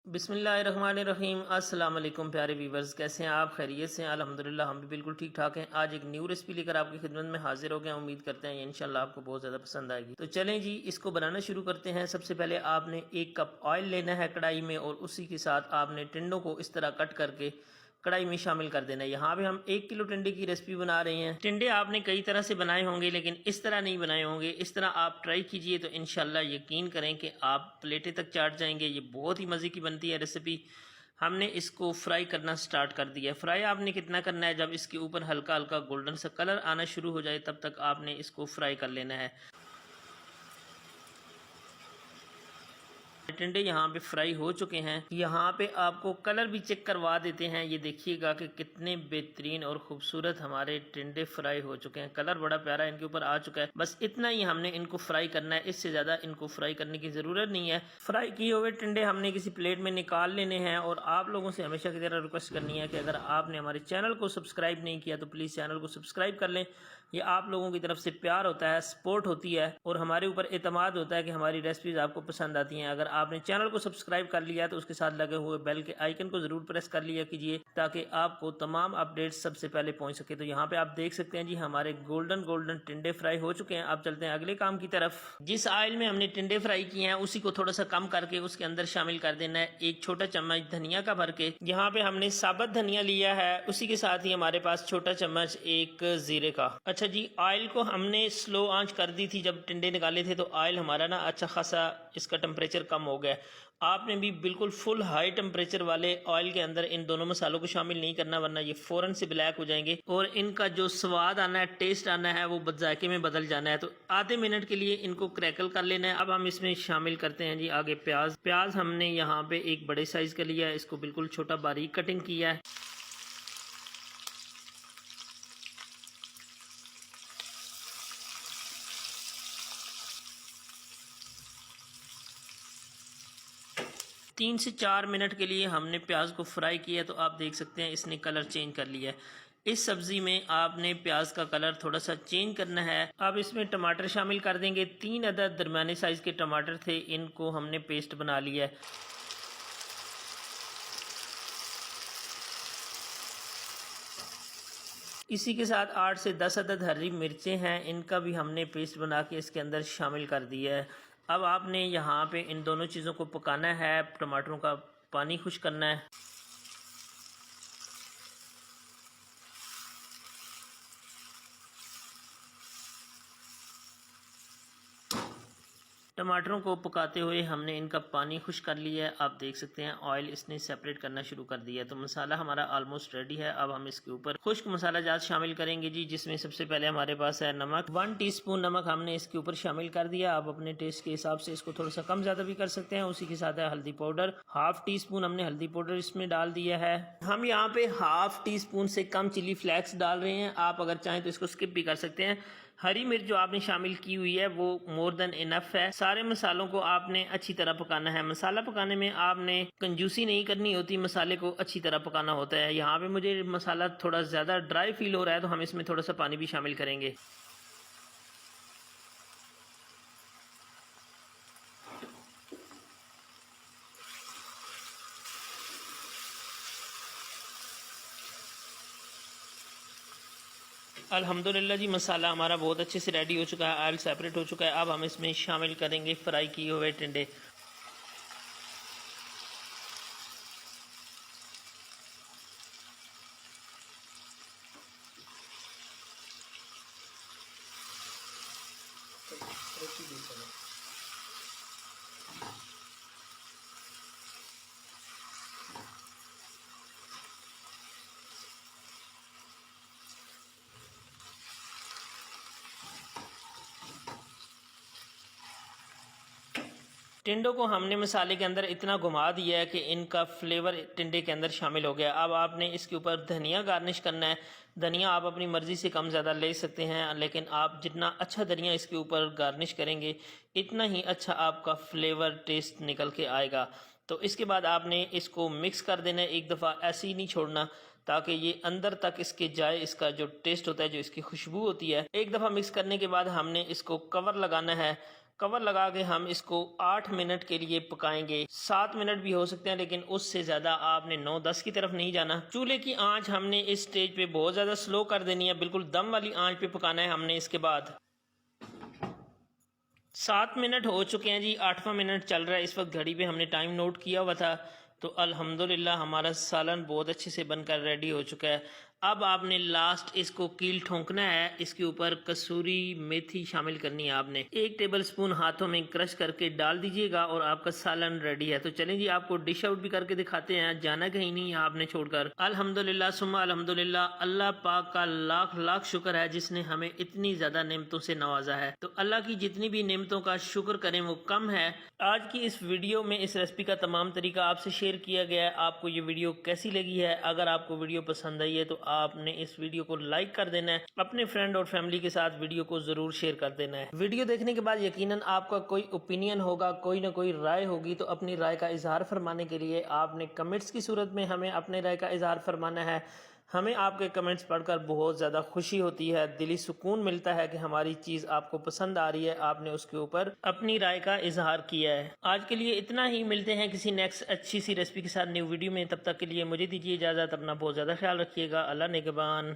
बिस्मिल्लाहिर्रहमानिर्रहीम। अस्सलाम वालेकुम प्यारे व्यूवर्स, कैसे हैं आप? खैरियत से हैं? अल्हम्दुलिल्लाह हम भी बिल्कुल ठीक ठाक हैं। आज एक न्यू रेसिपी लेकर आपकी खिदमत में हाजिर हो गया। उम्मीद करते हैं इंशाल्लाह आपको बहुत ज़्यादा पसंद आएगी। तो चलें जी, इसको बनाना शुरू करते हैं। सबसे पहले आपने 1 कप ऑयल लेना है कढ़ाई में, और उसी के साथ आपने टिंडों को इस तरह कट करके कढ़ाई में शामिल कर देना है। यहाँ पे हम 1 किलो टिंडे की रेसिपी बना रहे हैं। टिंडे आपने कई तरह से बनाए होंगे, लेकिन इस तरह नहीं बनाए होंगे। इस तरह आप ट्राई कीजिए तो इंशाल्लाह यकीन करें कि आप प्लेटें तक चाट जाएंगे। ये बहुत ही मज़े की बनती है रेसिपी। हमने इसको फ्राई करना स्टार्ट कर दिया है। फ्राई आपने कितना करना है, जब इसके ऊपर हल्का हल्का गोल्डन सा कलर आना शुरू हो जाए तब तक आपने इसको फ्राई कर लेना है। टिंडे यहाँ पे फ्राई हो चुके हैं। यहाँ पे आपको कलर भी चेक करवा देते हैं। ये देखिएगा कि कितने बेहतरीन और खूबसूरत हमारे टिंडे फ्राई हो चुके हैं। कलर बड़ा प्यारा इनके ऊपर आ चुका है। बस इतना ही हमने इनको फ्राई करना है, इससे ज़्यादा इनको फ्राई करने की ज़रूरत नहीं है। फ्राई किए हुए टिंडे हमने किसी प्लेट में निकाल लेने हैं। और आप लोगों से हमेशा की तरह रिक्वेस्ट करनी है कि अगर आपने हमारे चैनल को सब्सक्राइब नहीं किया तो प्लीज़ चैनल को सब्सक्राइब कर लें। ये आप लोगों की तरफ से प्यार होता है, सपोर्ट होती है, और हमारे ऊपर एतमाद होता है कि हमारी रेसिपीज़ आपको पसंद आती हैं। अगर आपने चैनल को सब्सक्राइब कर लिया तो उसके साथ लगे हुए बेल के आइकन को जरूर प्रेस कर लिया कीजिए, ताकि आपको तमाम अपडेट्स सबसे पहले पहुंच सके। तो यहाँ पे आप देख सकते हैं जी, हमारे गोल्डन गोल्डन टिंडे फ्राई हो चुके हैं। अब चलते हैं अगले काम की तरफ। जिस ऑयल में हमने टिंडे फ्राई किए हैं उसी को थोड़ा सा कम करके उसके अंदर शामिल कर देना है 1 छोटा चम्मच धनिया का भर के। यहाँ पे हमने साबुत धनिया लिया है, उसी के साथ ही हमारे पास छोटा चम्मच 1 जीरे का। अच्छा जी, ऑयल को हमने स्लो आंच कर दी थी। जब टिंडे निकाले थे तो ऑयल हमारा ना अच्छा खासा इसका टेम्परेचर कम हो गया। आपने भी बिल्कुल फुल हाई टेम्परेचर वाले ऑयल के अंदर इन दोनों मसालों को शामिल नहीं करना, वरना ये फौरन से ब्लैक हो जाएंगे और इनका जो स्वाद आना है, टेस्ट आना है, वो जायके में बदल जाना है। तो आधे मिनट के लिए इनको क्रैकल कर लेना है। अब हम इसमें शामिल करते हैं जी आगे प्याज। प्याज हमने यहाँ पे एक बड़े साइज का लिया है, इसको बिल्कुल छोटा बारीक कटिंग किया है। तीन से 4 मिनट के लिए हमने प्याज को फ्राई किया, तो आप देख सकते हैं इसने कलर चेंज कर लिया है। इस सब्जी में आपने प्याज का कलर थोड़ा सा चेंज करना है। अब इसमें टमाटर शामिल कर देंगे। 3 अदद दरमियाने साइज के टमाटर थे, इनको हमने पेस्ट बना लिया है। इसी के साथ 8 से 10 अदद हरी मिर्चें हैं, इनका भी हमने पेस्ट बना के इसके अंदर शामिल कर दिया है। अब आपने यहाँ पे इन दोनों चीज़ों को पकाना है, टमाटरों का पानी खुश करना है। टमाटरों को पकाते हुए हमने इनका पानी खुश कर लिया है। आप देख सकते हैं ऑयल इसने सेपरेट करना शुरू कर दिया है। तो मसाला हमारा ऑलमोस्ट रेडी है। अब हम इसके ऊपर खुश्क मसाला जात शामिल करेंगे जी, जिसमें सबसे पहले हमारे पास है नमक। 1 टीस्पून नमक हमने इसके ऊपर शामिल कर दिया। आप अपने टेस्ट के हिसाब से इसको थोड़ा सा कम ज्यादा भी कर सकते हैं। उसी के साथ है हल्दी पाउडर, 1/2 टीस्पून हमने हल्दी पाउडर इसमें डाल दिया है। हम यहाँ पे 1/2 टीस्पून से कम चिली फ्लेक्स डाल रहे हैं। आप अगर चाहें तो इसको स्किप भी कर सकते हैं। हरी मिर्च जो आपने शामिल की हुई है वो मोर देन इनफ है। सारे मसालों को आपने अच्छी तरह पकाना है। मसाला पकाने में आपने कंजूसी नहीं करनी होती, मसाले को अच्छी तरह पकाना होता है। यहाँ पे मुझे मसाला थोड़ा ज़्यादा ड्राई फील हो रहा है, तो हम इसमें थोड़ा सा पानी भी शामिल करेंगे। अल्हम्दुलिल्लाह जी, मसाला हमारा बहुत अच्छे से रेडी हो चुका है, ऑयल सेपरेट हो चुका है। अब हम इसमें शामिल करेंगे फ्राई किए हुए टिंडे। टिंडों को हमने मसाले के अंदर इतना घुमा दिया है कि इनका फ्लेवर टिंडे के अंदर शामिल हो गया। अब आपने इसके ऊपर धनिया गार्निश करना है। धनिया आप अपनी मर्ज़ी से कम ज़्यादा ले सकते हैं, लेकिन आप जितना अच्छा धनिया इसके ऊपर गार्निश करेंगे इतना ही अच्छा आपका फ्लेवर टेस्ट निकल के आएगा। तो इसके बाद आपने इसको मिक्स कर देना है। एक दफ़ा ऐसे ही नहीं छोड़ना, ताकि ये अंदर तक इसके जाए। इसका जो टेस्ट होता है, जो इसकी खुशबू होती है, एक दफ़ा मिक्स करने के बाद हमने इसको कवर लगाना है। कवर लगा के हम इसको 8 मिनट के लिए पकाएंगे। 7 मिनट भी हो सकते हैं, लेकिन उससे ज़्यादा आपने 9-10 की तरफ नहीं जाना। चूल्हे की आंच हमने इस स्टेज पे बहुत ज़्यादा स्लो कर देनी है, बिल्कुल दम वाली आंच पे पकाना है हमने। इसके बाद 7 मिनट हो चुके हैं जी, 8वां मिनट चल रहा है इस वक्त। घड़ी पे हमने टाइम नोट किया हुआ था। तो अल्हम्दुलिल्लाह हमारा सालन बहुत अच्छे से बनकर रेडी हो चुका है। अब आपने लास्ट इसको कील ठोंकना है। इसके ऊपर कसूरी मेथी शामिल करनी है आपने। 1 टेबलस्पून हाथों में क्रश करके डाल दीजिएगा और आपका सालन रेडी है। तो चलें जी, आपको डिश आउट भी करके दिखाते हैं, जाना कहीं नहीं है आपने छोड़कर। अल्हम्दुलिल्लाह सुम्मा अल्हम्दुलिल्लाह, अल्लाह पाक का लाख लाख शुक्र है जिसने हमें इतनी ज्यादा नेमतों से नवाजा है। तो अल्लाह की जितनी भी नेमतों का शुक्र करें वो कम है। आज की इस वीडियो में इस रेसिपी का तमाम तरीका आपसे शेयर किया गया है। आपको ये वीडियो कैसी लगी है? अगर आपको वीडियो पसंद आई है तो आपने इस वीडियो को लाइक कर देना है। अपने फ्रेंड और फैमिली के साथ वीडियो को जरूर शेयर कर देना है। वीडियो देखने के बाद यकीनन आपका कोई ओपिनियन होगा, कोई ना कोई राय होगी। तो अपनी राय का इजहार फरमाने के लिए आपने कमेंट्स की सूरत में हमें अपने राय का इजहार फरमाना है। हमें आपके कमेंट्स पढ़कर बहुत ज़्यादा खुशी होती है, दिली सुकून मिलता है कि हमारी चीज़ आपको पसंद आ रही है, आपने उसके ऊपर अपनी राय का इजहार किया है। आज के लिए इतना ही, मिलते हैं किसी नेक्स्ट अच्छी सी रेसिपी के साथ न्यू वीडियो में। तब तक के लिए मुझे दीजिए इजाज़त। अपना बहुत ज़्यादा ख्याल रखिएगा। अल्लाह निगहबान।